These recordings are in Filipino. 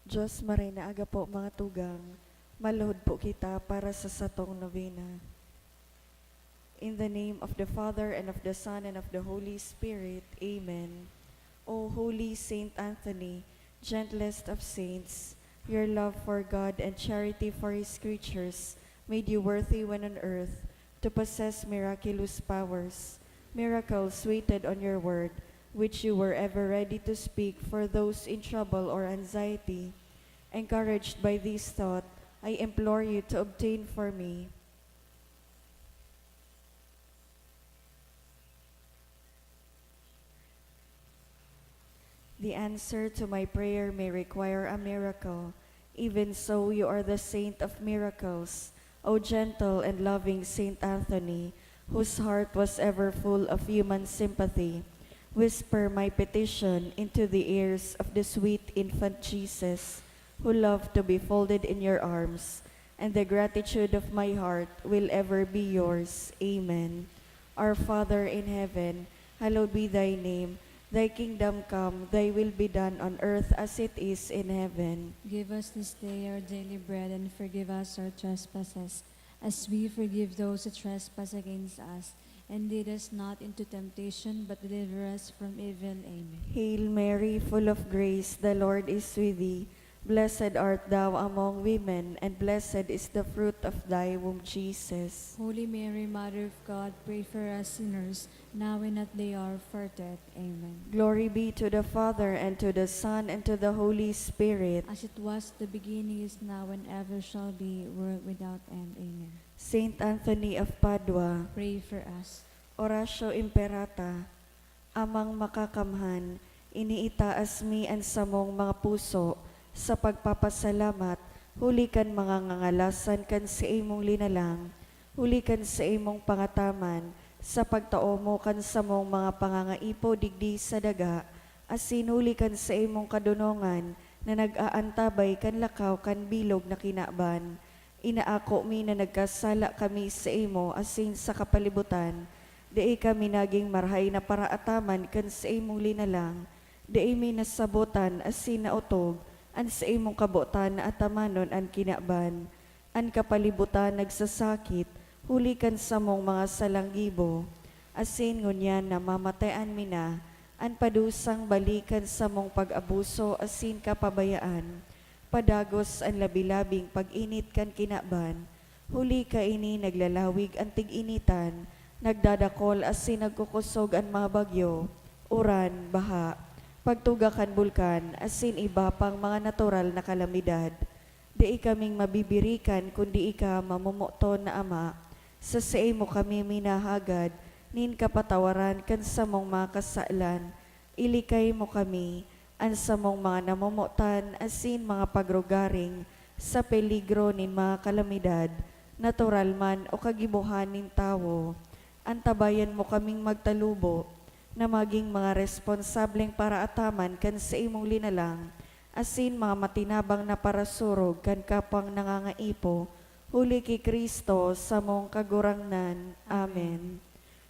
Diyos maray na aga po mga tugang, maluhod po kita para sa satong novena. In the name of the Father, and of the Son, and of the Holy Spirit. Amen. O Holy Saint Anthony, gentlest of saints, your love for God and charity for His creatures made you worthy when on earth to possess miraculous powers. Miracles waited on your word, which you were ever ready to speak for those in trouble or anxiety. Encouraged by this thought, I implore you to obtain for me the answer to my prayer may require a miracle. Even so, you are the saint of miracles, O gentle and loving Saint Anthony, whose heart was ever full of human sympathy. Whisper my petition into the ears of the sweet infant Jesus, who loved to be folded in your arms, and the gratitude of my heart will ever be yours. Amen. Our Father in heaven, hallowed be thy name. Thy kingdom come, thy will be done on earth as it is in heaven. Give us this day our daily bread, and forgive us our trespasses, as we forgive those who trespass against us. And lead us not into temptation, but deliver us from evil. Amen. Hail Mary, full of grace, the Lord is with thee. Blessed art thou among women, and blessed is the fruit of thy womb, Jesus. Holy Mary, Mother of God, pray for us sinners, now and at the hour of our death. Amen. Glory be to the Father, and to the Son, and to the Holy Spirit. As it was at the beginning, is now, and ever shall be, world without end. Amen. Saint Anthony of Padua, Pray for us. Oratio Imperata, amang makakamhan, iniitaas mi ang samong mga puso, sa pagpapasalamat, hulikan mga ngangalasan kan sa imong linalang, hulikan sa imong pangataman, sa pagtao mo kan sa mong mga pangangaipo digdi sa daga, asin hulikan sa imong kadunongan, na nag-aantabay kan lakaw kan bilog na kinaban. Inaako mi na nagkasala kami sa imo asin sa kapalibutan, dai kami naging marhay na paraataman kan sa imong linalang, dai mi nasabutan asin nautog, an sa imong kabutan na atamanon an kinaban, an kapalibutan nagsasakit, hulikan sa mong mga salanggibo, asin ngunyan na mamatayan mi na, an padusang balikan sa mong pag-abuso asin kapabayaan, padagos ang labilabing pag-init kan kinaban, huli ka ini naglalawig ang tig-initan, nagdadakol asin nagkukusog ang mga bagyo, uran, baha, pagtugakan bulkan, asin iba pang mga natural na kalamidad. Di kaming mabibirikan kundi ika mamumuto na ama, sa mo kami minahagad, nin kapatawaran kan sa mong mga kasalan, ilikay mo kami, an sa mong mga namumutan, asin mga pagrugaring, sa peligro nin mga kalamidad, natural man o kagibuhan nin tawo, antabayan mo kaming magtalubo, na maging mga responsableng para ataman kan sa imong linalang, asin mga matinabang na parasurog kan kapang nangangaipo, huli kay Kristo sa mong kagurangnan. Amen.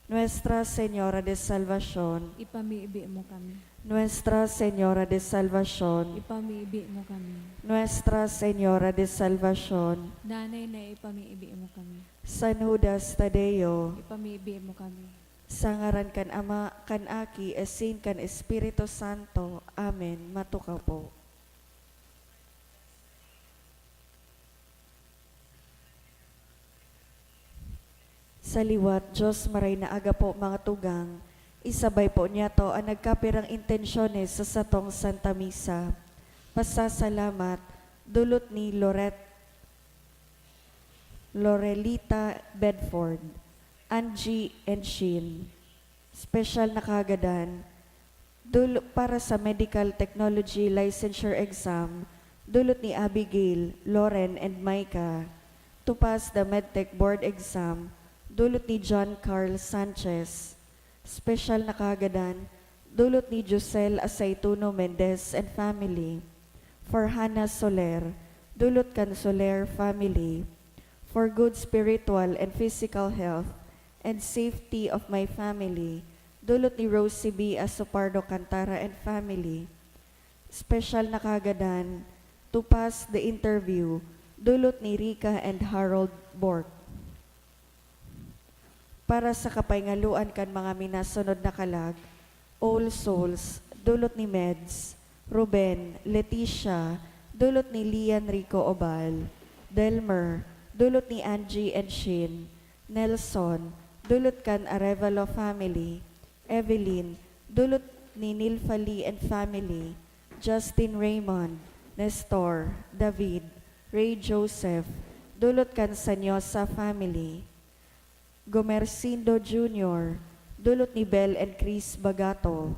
Nuestra Señora de Salvación, Ipamiibi mo kami. Nuestra Señora de Salvación, Ipamiibi mo kami. Nuestra Señora de Salvación, Nanay na ipamiibi mo kami. San Judas Tadeo, Ipamiibi mo kami. sa ngaran kan Ama, kan Aki, asin kan Espiritu Santo. Amen. Matukaw po. Sa liwat, Diyos maray na aga po mga tugang, isabay po niya to ang nagkapirang intensyones sa satong Santa Misa. Pasasalamat, dulot ni Lorelita Bedford, Angie and Sheen. Special na kagadan, para sa Medical Technology Licensure Exam, dulot ni Abigail, Lauren, and Micah. To pass the MedTech Board Exam, dulot ni John Carl Sanchez. Special na kagadan, dulot ni Josel Aceituno Mendez and family. For Hannah Soler, dulot kan Soler family. For good spiritual and physical health and safety of my family, dulot ni Rosie B. Asopardo Cantara and family. Special na kagadan, to pass the interview, dulot ni Rika and Harold Bork. Para sa kapayngaluan kan mga minasunod na kalag, All Souls, dulot ni Meds, Ruben, Leticia, dulot ni Lian Rico Obal, Delmer, dulot ni Angie and Shin, Nelson, dulot kan Arevalo family, Evelyn, dulot ni Nilfali and family, Justin Raymond, Nestor, David, Ray Joseph, dulot kan Sanyosa family, Gomercindo Jr., dulot ni Bel and Chris Bagato,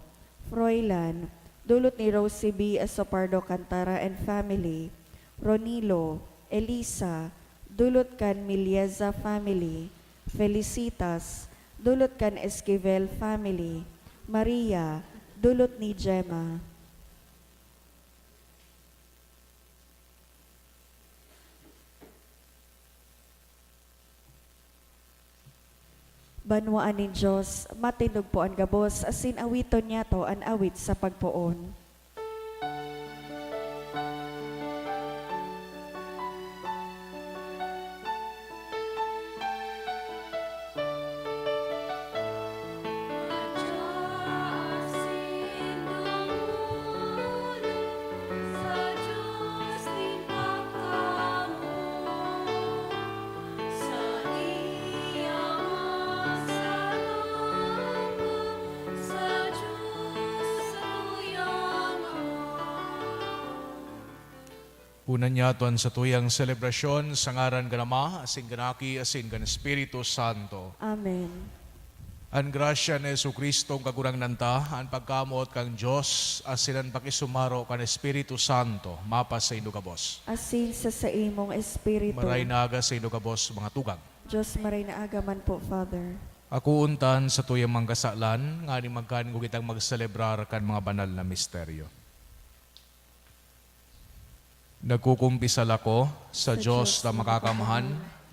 Froilan, dulot ni Rosie B. Asopardo Cantara and family, Ronilo, Elisa, dulot kan Milieza family, Felicitas, dulot kan Esquivel family, Maria, dulot ni Gemma. Banwaan ni Diyos, matinog po ang gabos, asin awiton niya to ang awit sa pagpoon. Unan niya tuan sa tuyang selebrasyon sa ngaran ka Ama, asin ganaki, asin gan Espiritu Santo. Amen. Ang grasya ni Jesucristo ang kagurang nanta, ang pagkamot kang Diyos, asin ang pakisumaro kan Espiritu Santo, mapas sa ino kabos. Asin sa imong espiritu. Maray naga sa ino kabos mga tugang. Diyos maray na agaman po, Father. Ako untan sa tuyang mangkasalan, nga ni magkan ko kitang magselebrar kan mga banal na misteryo. Nagkukumpisal ako sa Diyos na makakamahan,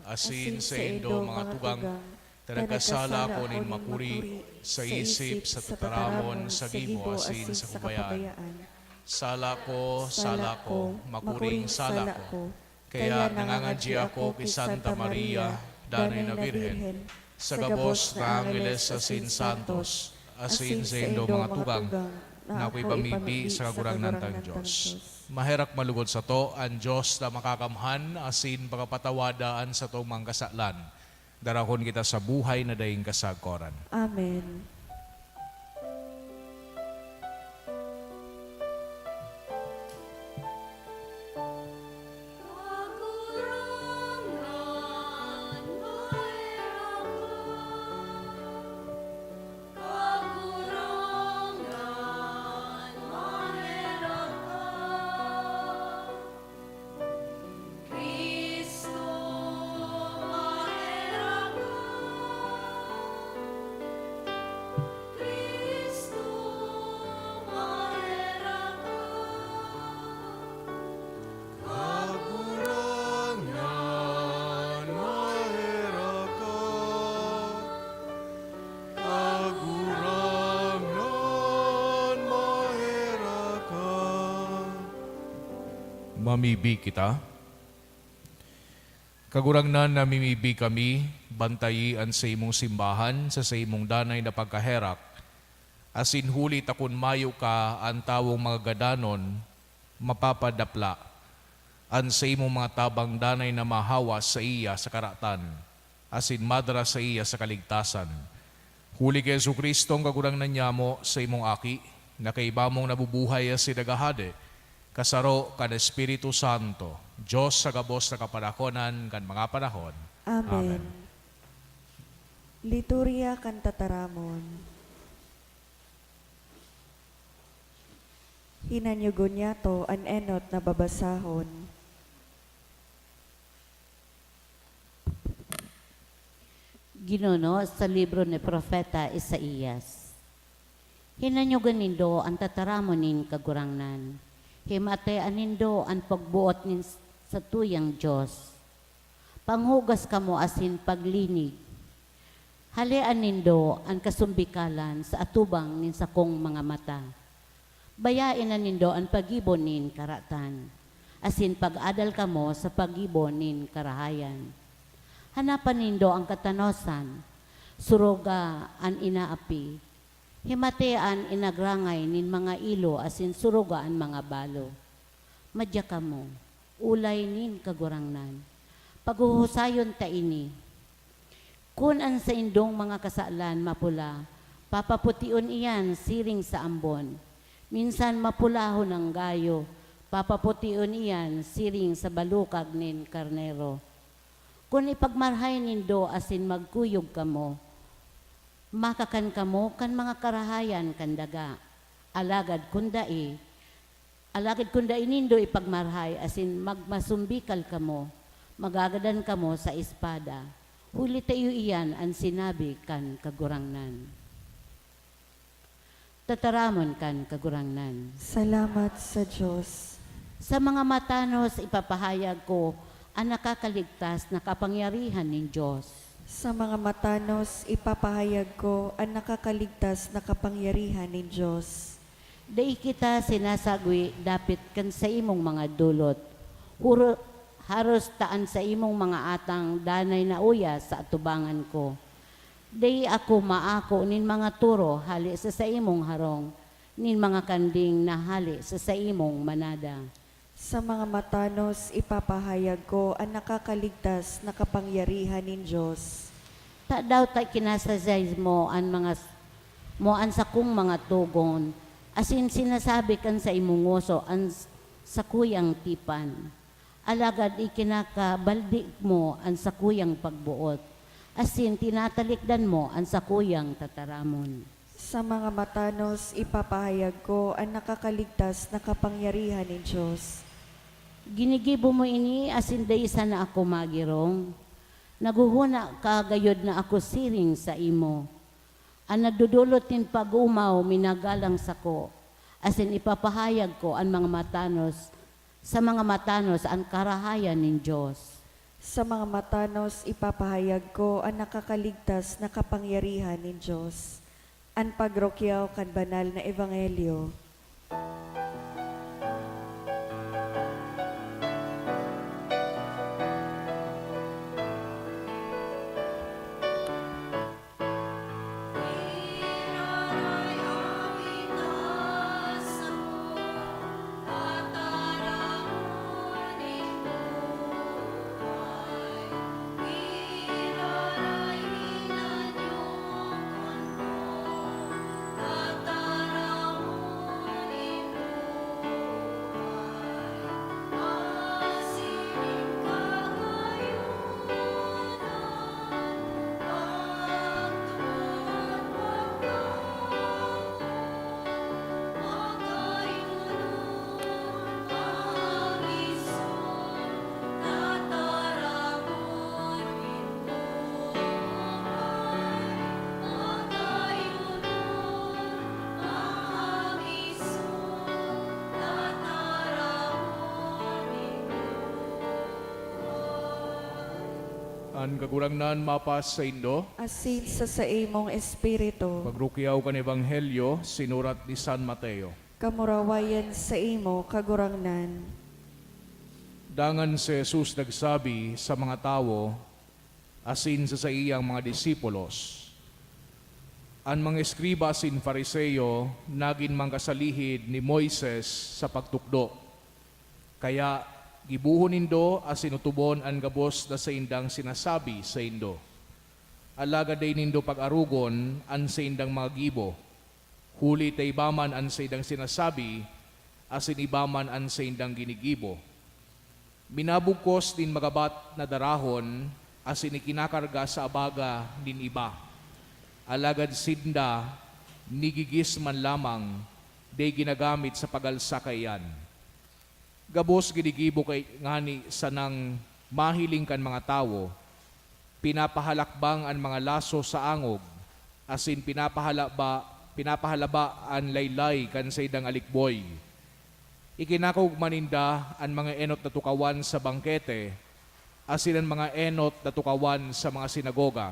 asin sa indo mga tugang, tanagkasala ko nin makuri, sa isip, sa tataramon, sa gibo, asin sa kabayaan. Sala ko, makuring sala ko. Kaya nangangadji ako kay Santa Maria, Danay na Birhen, sa gabos na Angeles asin Santos, asin sa indo mga tugang, na ako'y pamibi sa kagurang nantang Diyos. Maherak malugod sa to, ang Diyos na makakamhan, asin pagapatawadaan sa tong mga kasalan. Darahon kita sa buhay na daing kasagkoran. Amen. Mamibi kita. Kagurang na namimibi kami, bantayian sa imong simbahan, sa imong danay na pagkaherak. Asin huli takun mayo ka ang tawong mga gadanon, mapapadapla. An sa imong mga tabang danay na mahawa sa iya sa karatan, asin madra sa iya sa kaligtasan. Huli kay Jesucristo ang kagurang nanyamo sa imong aki, na kay ibamong nabubuhay si dagahade, kasaro kan Espiritu Santo, Diyos sa gabos na kapanahonan kan mga panahon. Amen. Liturya kan tataramon. Hinanyugon niya to an enot na babasahon. Ginuno sa libro ni Propeta Isaías. Hinanyugan nindo ang tataramon nin kagurangnan. Himatean nindo ang pagbuot nin sa tuyang Diyos. Panghugas kamo asin paglinig. Halian nindo ang kasumbikalan sa atubang nin sakong mga mata. Bayain na nindo ang pagibon nin karatan. asin pag-adal kamo sa pag-ibon nin karahayan. Hanapan nindo ang katanosan, suruga an inaapi, himatean inagrangay nin mga ilo asin suruga an mga balo. Madya kamo, ulay nin kagurangnan, paghuhusayon ta ini. Kun an sa indong mga kasaalan mapula, papaputiun iyan siring sa ambon. Minsan mapulahon ang gayo, papaputiun iyan siring sa balukag nin karnero. Kung ipagmarhay nindo asin magkuyog kamo, makakan kamo kan mga karahayan kandaga. Alagad kundai nindo ipagmarhay asin magmasumbikal kamo, magagadan kamo sa espada. Huli tayo iyan ang sinabi kan kagurangnan. Tataramon kan kagurangnan. Salamat sa Diyos. Sa mga matanos ipapahayag ko ang nakakaligtas na kapangyarihan ng Diyos. Sa mga matanos, ipapahayag ko ang nakakaligtas na kapangyarihan ng Diyos. Dai kita sinasagwi dapit kan sa imong mga dulot. Haros taan sa imong mga atang danay na uya sa atubangan ko. Dai ako maako nin mga turo hali sa imong harong, nin mga kanding na hali sa imong manada. Sa mga matanos, ipapahayag ko ang nakakaligtas na kapangyarihan ng Diyos. Ta daw ta kinasasay mo an sa kung mga tugon, asin sinasabi kan sa imong ngoso an sa kuyang tipan. Alagad ikinakabaldi mo ang sakuyang pagbuot, asin tinatalikdan mo ang sakuyang tataramon. Sa mga matanos, ipapahayag ko ang nakakaligtas na kapangyarihan ng Diyos. Ginigibo mo ini asin daysa na ako magirong. Naguhuna ka gayod na ako siring sa imo. Ang nagdudulot tin pag-umaw minagalang sako, asin ipapahayag ko ang mga matanos, sa mga matanos ang karahayan ng Diyos. Sa mga matanos, ipapahayag ko ang nakakaligtas na kapangyarihan ng Diyos. Ang pagrokyaw kan banal na ebanghelyo. An kagurangnan mapas sa Indo, Asin sa imong espiritu, pagrukyaw kan Ebanghelyo, sinurat ni San Mateo. kamurawayan sa imo kagurangnan. Dangan si Jesus nagsabi sa mga tao, asin sa iyang mga disipulos, an mga eskriba asin fariseyo nagin mangkasalihid ni Moises sa pagtukdo. Kaya gibuhon nindo asin utubon an gabos na sa indang sinasabi sa indo. Alaga day nindo pag-arugon an sa indang mga gibo. Huli tay ibaman an sa indang sinasabi, asin ibaman an sa indang ginigibo. Minabugkos din magabat na darahon, asin ikinakarga sa abaga din iba. Alagad sinda, nigigis man lamang, day ginagamit sa pagalsa kayan. Gabos ginigibo kay ngani sanang mahiling kan mga tao, pinapahalakbang an mga laso sa angog, asin pinapahalaba an laylay kan sa idang alikboy. Ikinakog maninda an mga enot na tukawan sa bangkete, asin ang mga enot na tukawan sa mga sinagoga.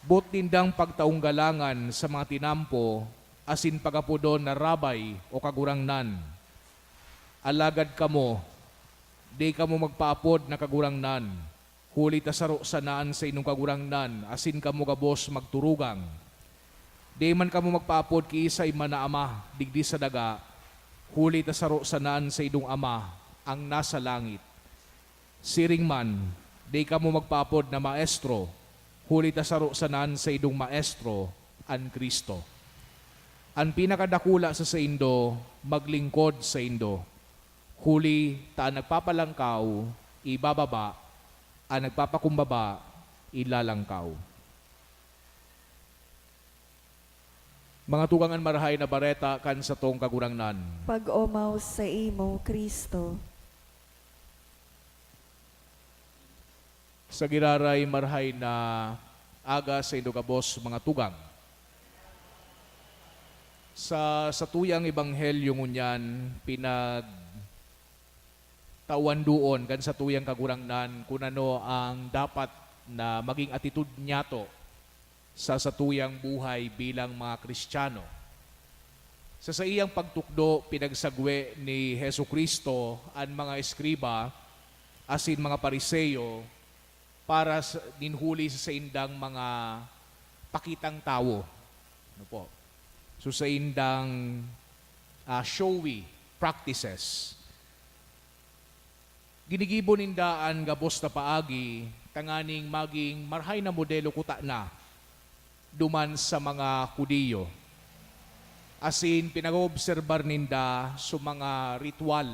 But nindang pagtaunggalangan sa mga tinampo, asin pagapudon na rabay o kagurangnan. alagad kamo, di kamo magpaapod na kagurangnan, huli ta saro sanaan sa inyong kagurangnan, asin kamo gabos magturugang. Di man kamo magpaapod kiisay manaama, digdi sa daga, huli ta saro sanaan sa inyong ama, ang nasa langit. Siring man, di kamo magpaapod na maestro, huli ta saro sanaan sa inyong maestro, ang Kristo. Ang pinakadakula sa indo, maglingkod sa indo. Huli ta nagpapalangkaw, ibababa, ang nagpapakumbaba, ilalangkaw. Mga tugangan marahay na bareta kan sa tong kagurangnan. Pag-omaw sa imo, Kristo. Sa giraray marahay na aga sa indo kabos mga tugang. Sa tuyang ebanghelyo ngunyan, tawan doon kan sa tuyang kagurangnan kung ano ang dapat na maging attitude nyato sa tuyang buhay bilang mga Kristiyano. Sa iyang pagtukdo, pinagsagwe ni Hesu Kristo ang mga eskriba asin mga pariseyo para ninhuli sa indang mga pakitang tao. Ano po? So sa indang showy practices. Ginigibo nindaan gabos na paagi, tanganing maging marhay na modelo kuta na duman sa mga Hudiyo. Asin pinag-obserbar ninda sa mga ritual,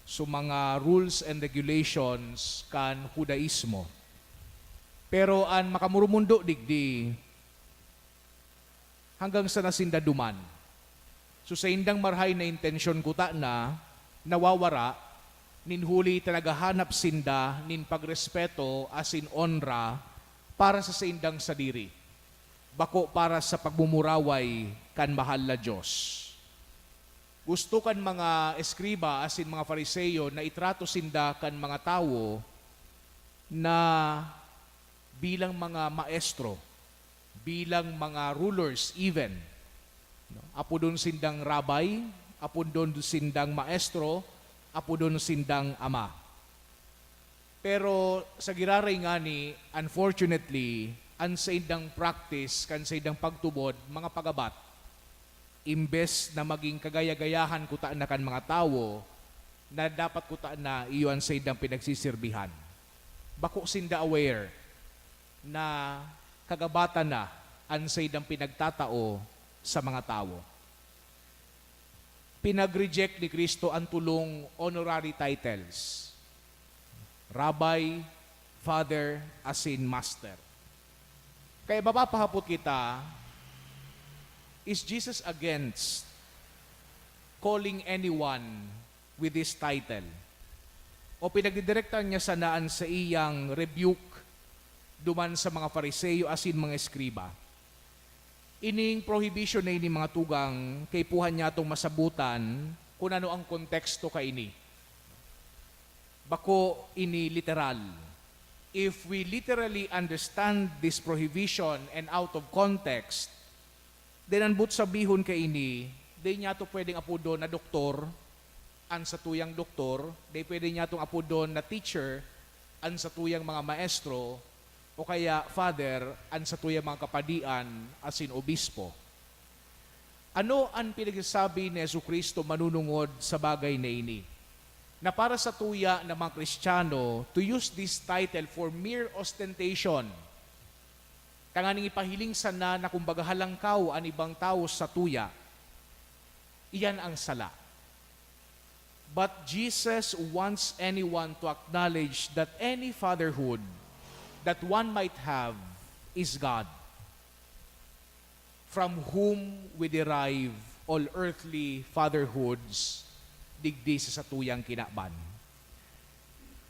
sa mga rules and regulations kan Judaismo. Pero ang makamurumundo digdi, hanggang sa nasinda duman. So sa indang marhay na intensyon kuta na, nawawara, ninhuli talaga hanap sinda, nin pagrespeto asin onra para sa indang sadiri. Bako para sa pagmumuraway kan mahal na Diyos. Gusto kan mga eskriba asin mga fariseyo na itrato sinda kan mga tao na bilang mga maestro, bilang mga rulers even. Apo doon sindang rabay, apo doon sindang maestro, apo doon sindang ama. Pero sa giraray nga ni, unfortunately, ang sa indang practice, kan sa indang pagtubod, mga pagabat, imbes na maging kagaya-gayahan kutaan na kan mga tao, na dapat kutaan na iyon sa indang pinagsisirbihan. Bako sinda aware na kagabatan na ang sa idang pinagtatao sa mga tao. Pinag-reject ni Kristo ang tulong honorary titles. Rabbi, Father, asin Master. Kaya mapapahapot kita, is Jesus against calling anyone with this title? O pinagdidirektan niya sanaan sa iyang rebuke duman sa mga Fariseyo asin mga eskriba. Ining prohibition na ini mga tugang, kay puhan niya itong masabutan kung ano ang konteksto ka ini. Bako ini literal. If we literally understand this prohibition and out of context, then ang but sabihon ka ini, di niya ito pwedeng apudo na doktor, ang sa tuyang doktor, di pwede niya itong apudo na teacher, ang sa tuyang mga maestro, o kaya father, an sa tuyang mga kapadian, asin obispo. Ano ang pinagsasabi ni Yesu Kristo manunungod sa bagay na ini? Na para sa tuya ng mga Kristiyano to use this title for mere ostentation, tanganing ipahiling sana na kumbaga halangkaw ang ibang tao sa tuya, iyan ang sala. But Jesus wants anyone to acknowledge that any fatherhood that one might have is God, from whom we derive all earthly fatherhoods, digdi sa satuyang kinaban.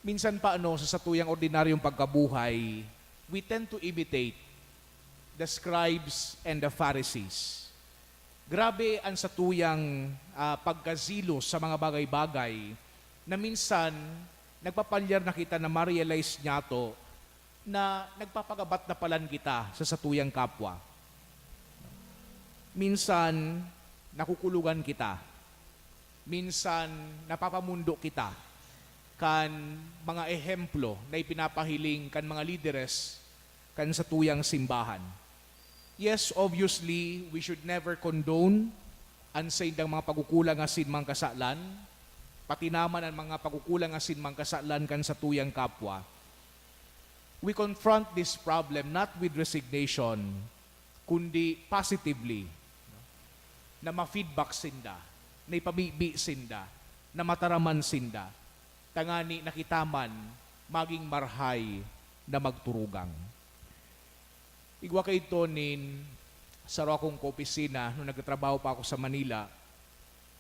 Minsan pa sa satuyang ordinaryong pagkabuhay, we tend to imitate the scribes and the Pharisees. Grabe ang satuyang pagkazilo sa mga bagay-bagay na minsan nagpapalyar na kita na ma-realize niya to na nagpapagabat na palan kita sa satuyang kapwa. Minsan, nakukulugan kita. minsan napapamundo kita kan mga ehemplo na ipinapahiling kan mga lideres kan sa tuyang simbahan. Yes, obviously, we should never condone ang sa indang mga pagkukulang asin mang kasalan, pati naman ang mga pagkukulang asin mang kasalan kan sa tuyang kapwa. We confront this problem not with resignation, kundi positively, na ma-feedback sinda, na ipabibi sinda, na mataraman sinda, tangani nakitaman, maging marhay na magturugang. Igwa kay Tonin, sa akong opisina, nung nagtatrabaho pa ako sa Manila,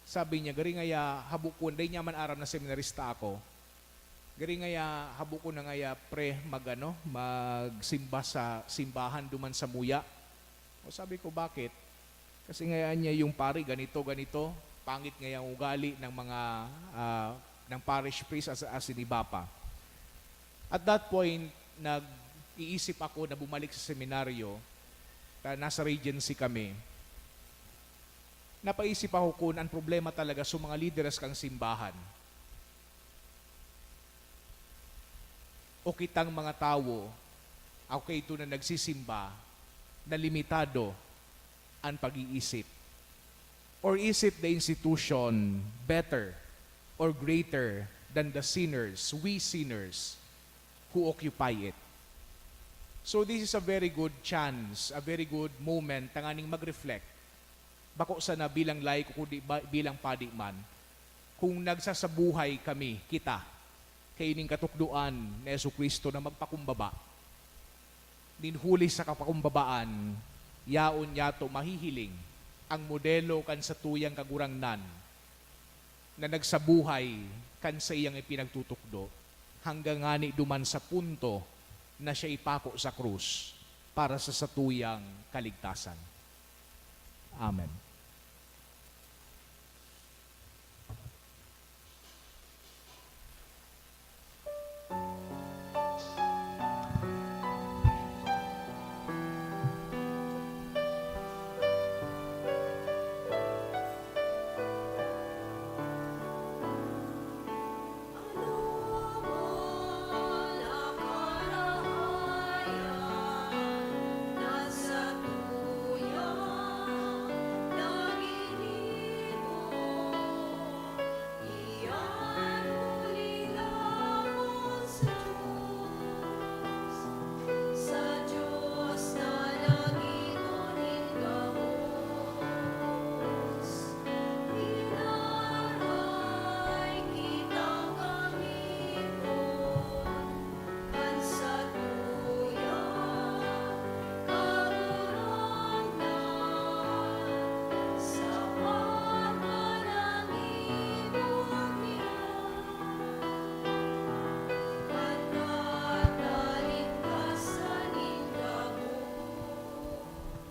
sabi niya, gari ngaya habukon, day niya man aram na seminarista ako, gari ngaya habukon na ngaya magsimba sa simbahan duman sa muya. O sabi ko, bakit? Kasi ngaya niya yung pari, ganito, pangit ngaya ang ugali ng mga ng parish priest as sinibapa. At that point, nag-iisip ako na bumalik sa seminaryo, nasa Regency kami. Napaisip ako kung ang problema talaga sa mga leaders kang simbahan. O kitang mga tao, ako kayo ito na nagsisimba, na limitado ang pag-iisip. Or is it the institution better or greater than the sinners, we sinners, who occupy it? So this is a very good chance, a very good moment tanganing mag-reflect. Bako sana bilang laik kundi bilang padi man, kung nagsasabuhay kami, kita, kaining katukduan ni Jesucristo na magpakumbaba, ninhuli sa kapakumbabaan, yaon yato mahihiling ang modelo kan sa tuyang kagurangnan na nagsabuhay kan sa iyang ipinagtutukdo hanggang ngani duman sa punto na siya ipako sa krus para sa satuyang kaligtasan. Amen.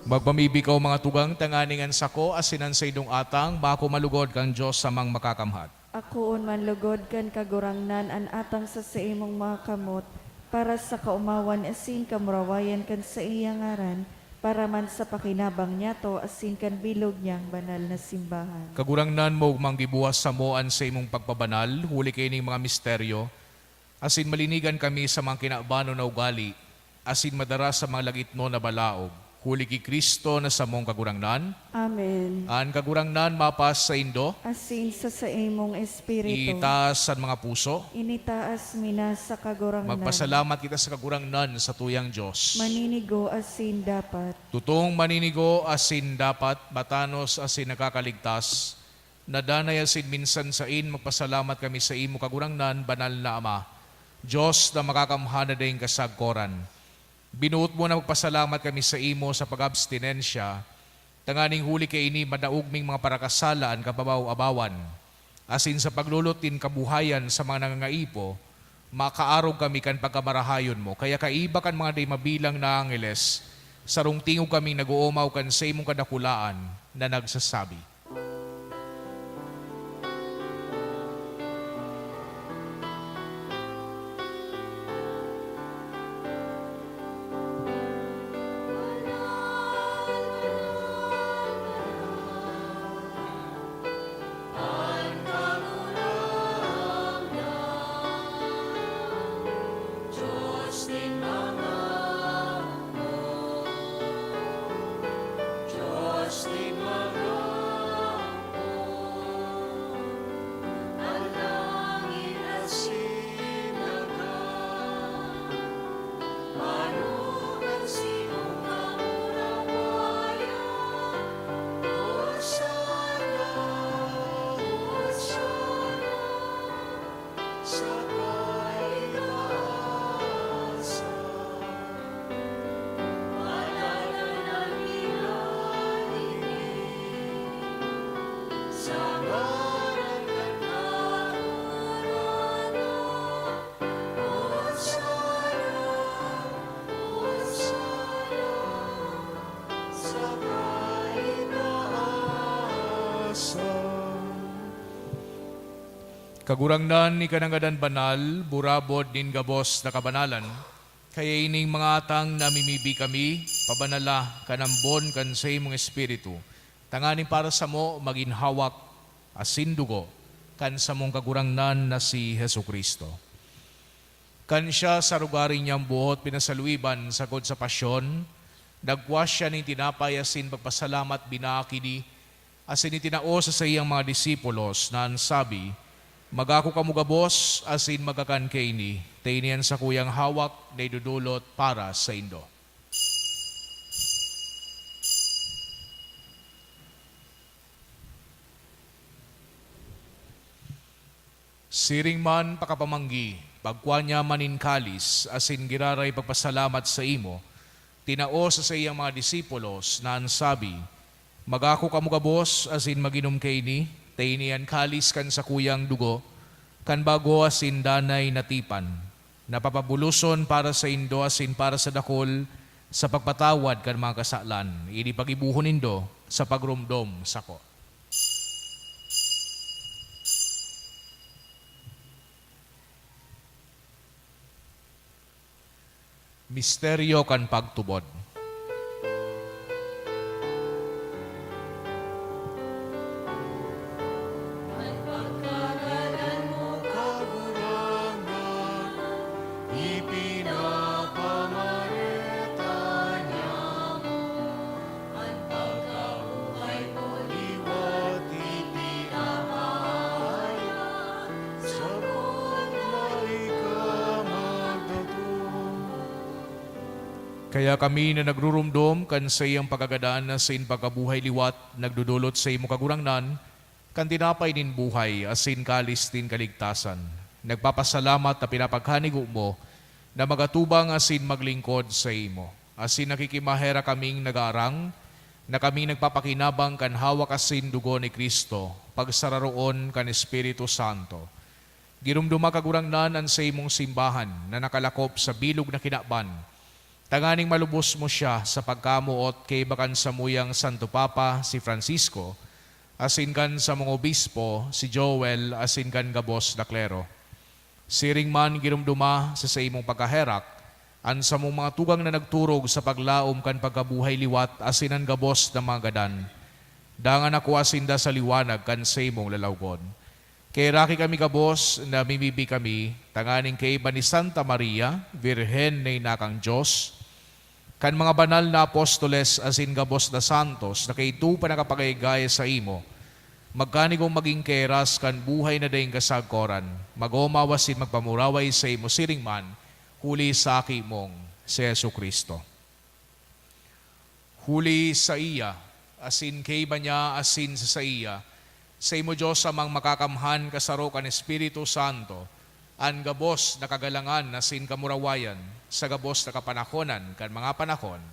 Magpamibikaw mga tugang tanganingan sako asinan sa idong atang bako malugod kang Diyos sa mang makakamhat. Akoon man lugod kan kagurangnan an atang sa imong mga kamot, para sa kaumawan asin kamurawayan kan sa iyang ngaran, para man sa pakinabang niya to asin kan bilog niyang banal na simbahan. Kagurangnan mo manggibuwas sa moan sa imong pagpabanal, huli kining mga misteryo, asin malinigan kami sa mga kinabano na ugali, asin madara sa mga lagitno na balaog. Huli ki Kristo na sa mong kagurangnan. Amen. Ang kagurangnan mapas sa indo. Asin sa imong espiritu. Itaas ang mga puso. Initaas mina sa kagurangnan. Magpasalamat kita sa kagurangnan sa tuyang Diyos. Maninigo asin dapat. Tutong maninigo asin dapat, batanos asin nakakaligtas. Nadanay asin minsan sa magpasalamat kami sa imo kagurangnan, banal na Ama. Diyos na makakamhana dayong kasagkoran. Binuot mo na magpasalamat kami sa imo sa pag-abstinensya, tanganing huli kay ini madaugming mga parakasalaan kababaw-abawan, asin sa paglulutin kabuhayan sa mga nangangaipo, makaarog kami kan pagkamarahayon mo, kaya kaiba kan mga day mabilang na angeles, sarong tingog kami nag-uumaw kan sa imong kadakulaan na nagsasabi. Ang Kagurangnan ni kanangadan banal, burabod din gabos na kabanalan, kaya ining mga atang namimibi kami, pabanala, kanambon, kan sa imong espiritu, tanganin para sa mo, maginhawak, asin dugo, kan sa mong kagurangnan na si Hesu Kristo. Kan siya sa rugarin niyang buhot pinasaluiban sagod sa pasyon, nagwas siya ni tinapay asin pagpasalamat binakidi, asin itinao sa iyang mga disipulos na ansabi, magako kamugabos asin magakan kaini, tainian sa kuyang hawak na idudulot para sa indo. Siring man pakapamanggi, pagkuha niya manin kalis, asin giraray pagpasalamat sa imo, tinao sa iyang mga disipulos na ansabi, magako kamugabos asin maginom kaini, tainian kalis kan sa kuyang dugo, kan bago asin danay natipan, napapabuluson para sa indo asin para sa dakol, sa pagpatawad kan mga kasalan, ini pagibuhon nindo sa pagrumdom sako. Misteryo kan pagtubod. Kaya kami na nagrurumdom kan sa iyang pagagadaan na sin pagkabuhay liwat, nagdudulot sa imo kagurangnan, kan tinapay din buhay, asin kalis din kaligtasan. Nagpapasalamat na pinapaghanig mo, na magatubang asin maglingkod sa imo. Asin nakikimahera kaming nag-aarang, na kami nagpapakinabang kan hawak asin dugo ni Kristo, pagsararoon kan Espiritu Santo. Girumduma kagurangnan an sa imong simbahan, na nakalakop sa bilog na kinaban, tanganing malubos mo siya sa pagkamuot kay bakan sa muyang Santo Papa si Francisco, asin kan sa mga obispo si Joel, asin kan gabos na klero. Siring man girumduma sa imong pagkaherak, an sa mong mga tugang na nagturog sa paglaom kan pagkabuhay liwat, asin ang gabos na mga gadan. Dangan ako asinda sa liwanag kan sa imong lalawgon. Kay raki kami gabos na mimibi kami, tanganing kay iba ni Santa Maria, Virhen na inakang Diyos, kan mga banal na apostoles asin gabos na santos na kay ito pa nakapagaygaya sa imo, magkanigong maging keras kan buhay na daing kasagkoran, magomawasin magpamuraway sa imo siring man, huli sa aki mong si Yesu Kristo. Huli sa iya, asin kay ba niya asin sa iya, sa imo Diyos amang makakamhan kasaro kan Espiritu Santo, an gabos na kagalangan na sin kamurawayan, sa gabos na kapanahonan kan mga panahon.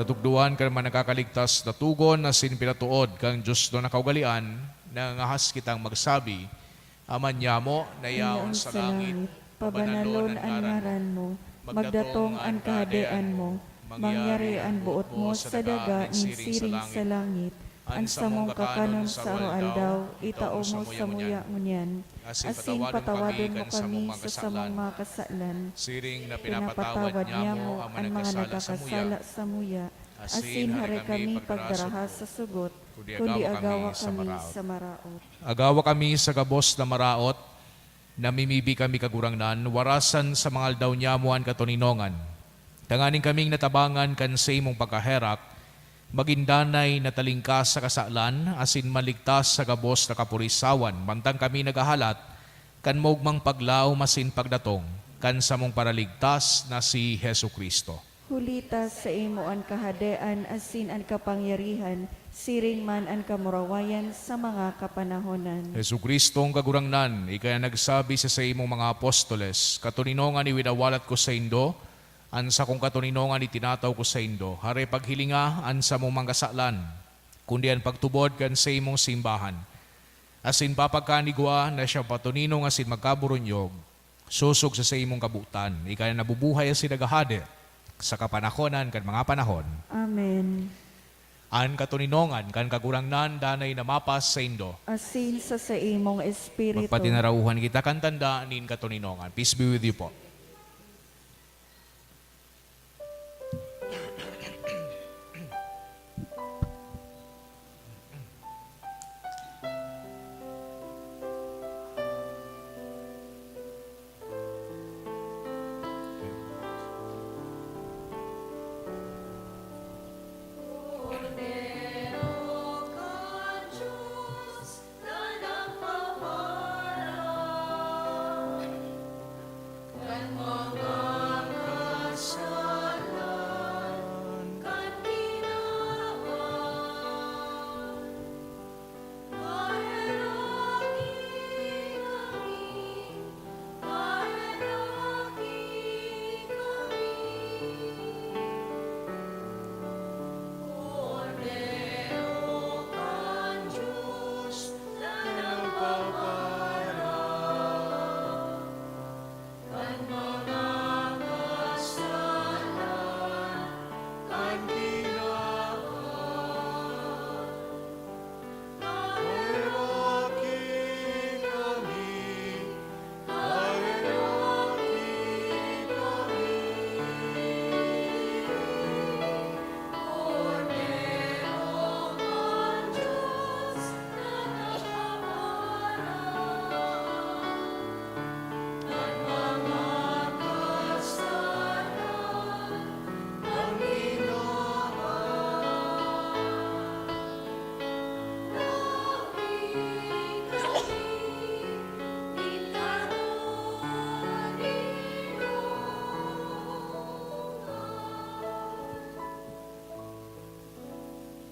Natugduan ka naman nakakaligtas na tugon na sinpinatuod kang Diyos do nakaugalian na ngahas kitang magsabi, Aman niya mo, nayaon sa langit, pabanalon ang ngaran mo, magdatong ang kahadean mo, mangyari ang buot mo sa daga ning siring sa langit, ang samong kakanon sa araw-aldaw, itao mo sa muya ngunyan, asin patawadon mo kami sa samong mga kasalan, siring na pinapatawad niya mo ang mga nagkakasala sa muya, asin hari kami pagdaraha sa sugot, kundi agawa kami sa maraot. Agawa kami sa gabos na maraot, namimibi kami kagurangnan, warasan sa mga aldaw niya mo ang katuninongan. Tanganing kaming natabangan kan sa imong pagkaherak, magindanay na talingkas sa kasalan, asin maligtas sa gabos na kapurisawan, mantang kami nagahalat, kan mogmang paglaom asin pagdatong, kan sa mong paraligtas na si Hesu Kristo. Hulita sa imo ang kahadean asin ang kapangyarihan siring man ang kamurawayan sa mga kapanahonan. Jesu Kristong kagurangnan, ikaya nagsabi sa imong mga apostoles, katuninongan iwinawalat ko sa indo, ansa kong katuninongan itinataw ko sa indo, hare paghilinga ansa mong mangkasalan, kundi ang pagtubod kan sa imong simbahan. Asin papagkanigwa na siya patuninong asin magkaburunyog, susog sa imong kabutan, ikaya nabubuhay asin nagahade, sa kapanahonan kan mga panahon. Amen. An katuninongan kan kagurangnan danay na mapas sa indo. Asin sa imong espiritu. Magpatinarauhan kita kan tanda nin katuninongan. Peace be with you po.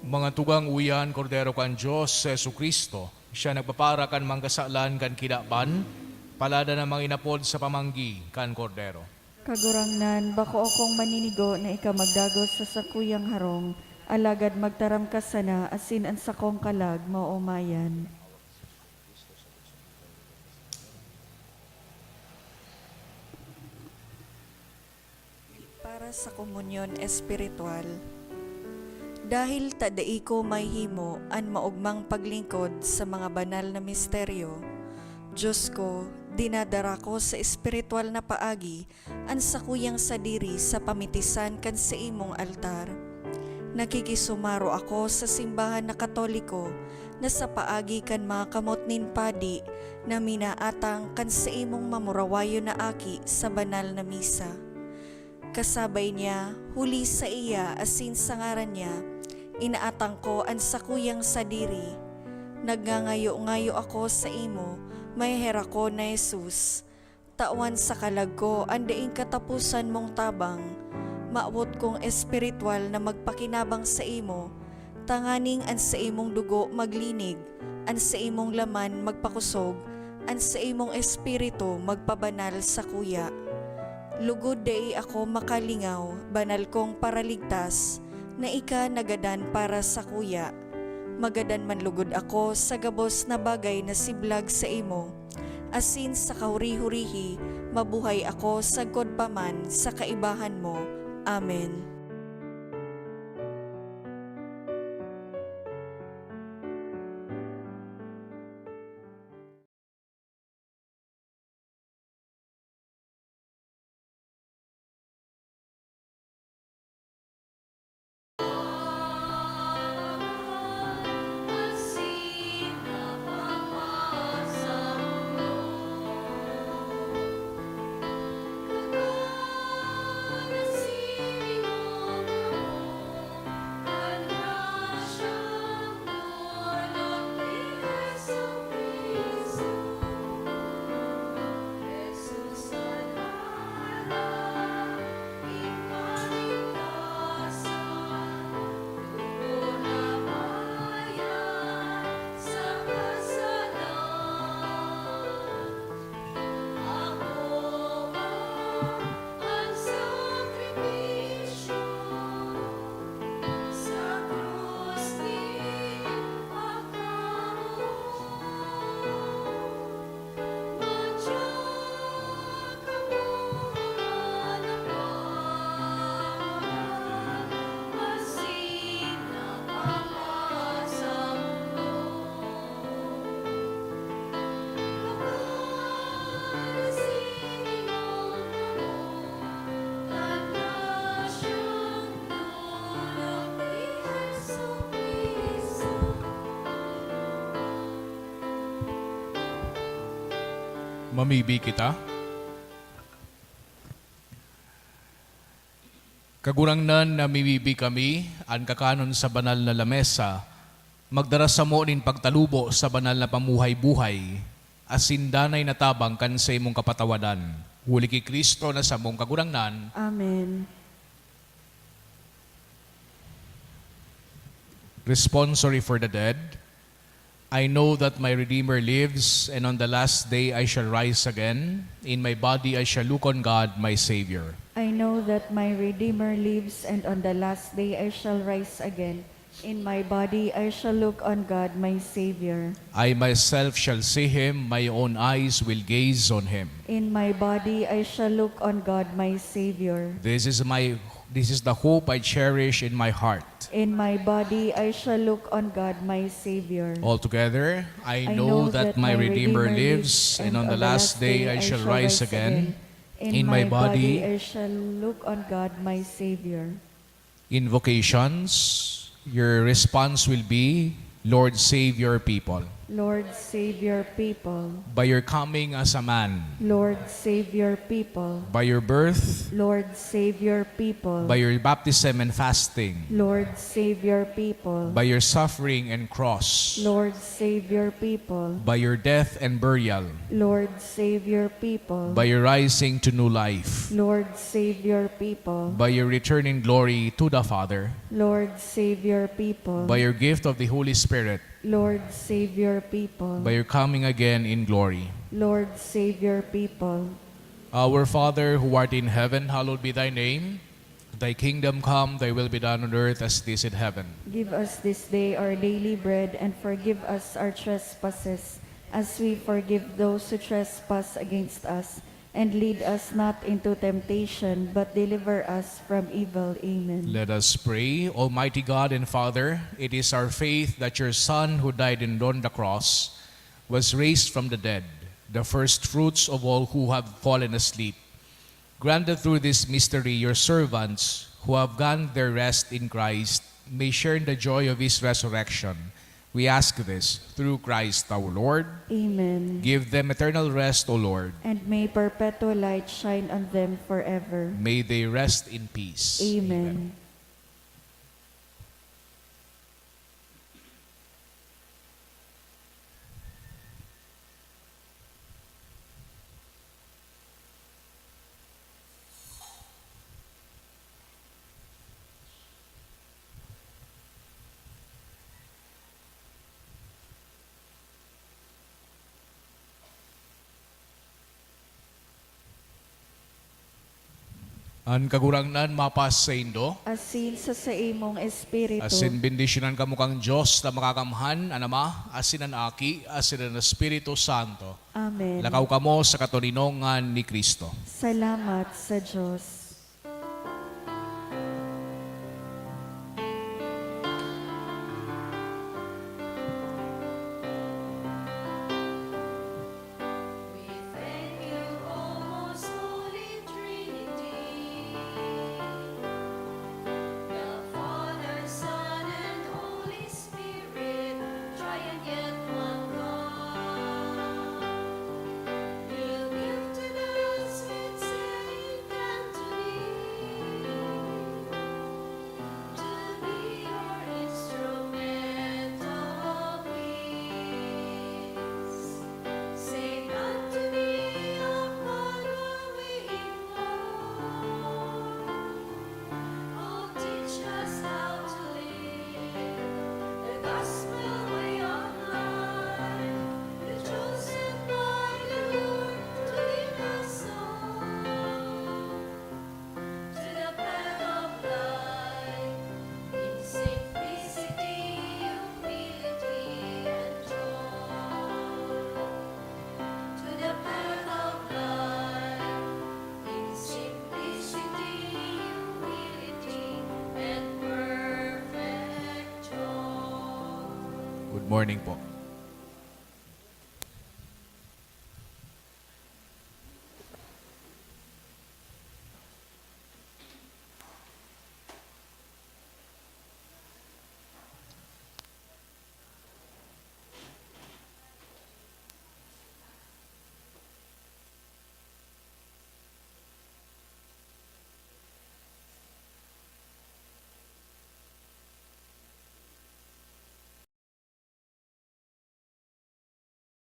Mga tugang uyan, Kordero kan Diyos, Jesu Kristo, siya nagpapara kan mangkasalan kan kidaban, palada na mga inapod sa pamanggi kan Kordero. Kagurangnan, bako akong maninigo na ika magdagos sa sakuyang harong, alagad magtaram ka sana, asin ang sakong kalag, maumayan. Para sa komunyon espiritual, dahil tadai ko may himo an maugmang paglingkod sa mga banal na misteryo, Diyos ko, dinadara ko sa espiritual na paagi an sakuyang sadiri sa pamitisan kan sa imong altar. Nakikisumaro ako sa simbahan na Katoliko na sa paagi kan mga kamot nin padi na minaatang kan sa imong mamurawayo na aki sa banal na misa. Kasabay niya, huli sa iya asin sa ngaran niya, inaatang ko ang sakuyang sadiri. Nagngangayo-ngayo ako sa imo, may hera ko na Jesus. Tawan sa kalag ko, andaing katapusan mong tabang. Maabot kong espiritual na magpakinabang sa imo. Tanganing an sa imong dugo maglinig, an sa imong laman magpakusog, an sa imong espiritu magpabanal sa kuya. Lugod day ako makalingaw, banal kong paraligtas, na ika nagadan para sa kuya. Magadan man lugod ako sa gabos na bagay na siblag sa imo. Asin sa kahuri-hurihi, mabuhay ako sa godpaman sa kaibahan mo. Amen. Mamibi kita. Kagurangnan na mimibi kami, ang kakanon sa banal na lamesa, magdarasa mo nin pagtalubo sa banal na pamuhay-buhay, asin danay natabang kan sa imong kapatawadan. Huli ki Kristo na sa mong kagurangnan. Amen. Responsory for the dead. I know that my Redeemer lives, and on the last day I shall rise again. In my body I shall look on God, my Savior. I know that my Redeemer lives, and on the last day I shall rise again. In my body I shall look on God, my Savior. I myself shall see him, my own eyes will gaze on him. In my body I shall look on God, my Savior. This is the hope I cherish in my heart. In my body I shall look on God, my Savior. Altogether, I know that my Redeemer lives, and on the last day I shall rise again. In my body I shall look on God, my Savior. Invocations, your response will be, Lord, save your people. Lord, save your people. By your coming as a man, Lord, save your people. by your birth, Lord, save your people. by your baptism and fasting, Lord, save your people. by your suffering and cross, Lord, save your people. by your death and burial, Lord, save your people. by your rising to new life, Lord, save your people. by your return in glory to the Father, Lord, save your people. by your gift of the Holy Spirit, Lord, save your people. by your coming again in glory. Lord, save your people. Our Father, who art in heaven, hallowed be thy name. Thy kingdom come, thy will be done on earth as it is in heaven. Give us this day our daily bread, and forgive us our trespasses, as we forgive those who trespass against us. And lead us not into temptation, but deliver us from evil. Amen. Let us pray. Almighty God and Father, it is our faith that your Son, who died and on the cross, was raised from the dead, the first fruits of all who have fallen asleep. Grant that through this mystery your servants, who have gone their rest in Christ, may share in the joy of his resurrection. We ask this through Christ our Lord. Amen. Give them eternal rest, O Lord. And may perpetual light shine on them forever. May they rest in peace. Amen. Ang kagurangnan mapas sa Indo. Asin sa imong espiritu. Asin bendisyonan ka mukang Diyos na makakamhan, anama, asin ang aki, asin ang Espiritu Santo. Amen. Lakaw ka mo sa katuninongan ni Kristo. Salamat sa Diyos. Good morning po.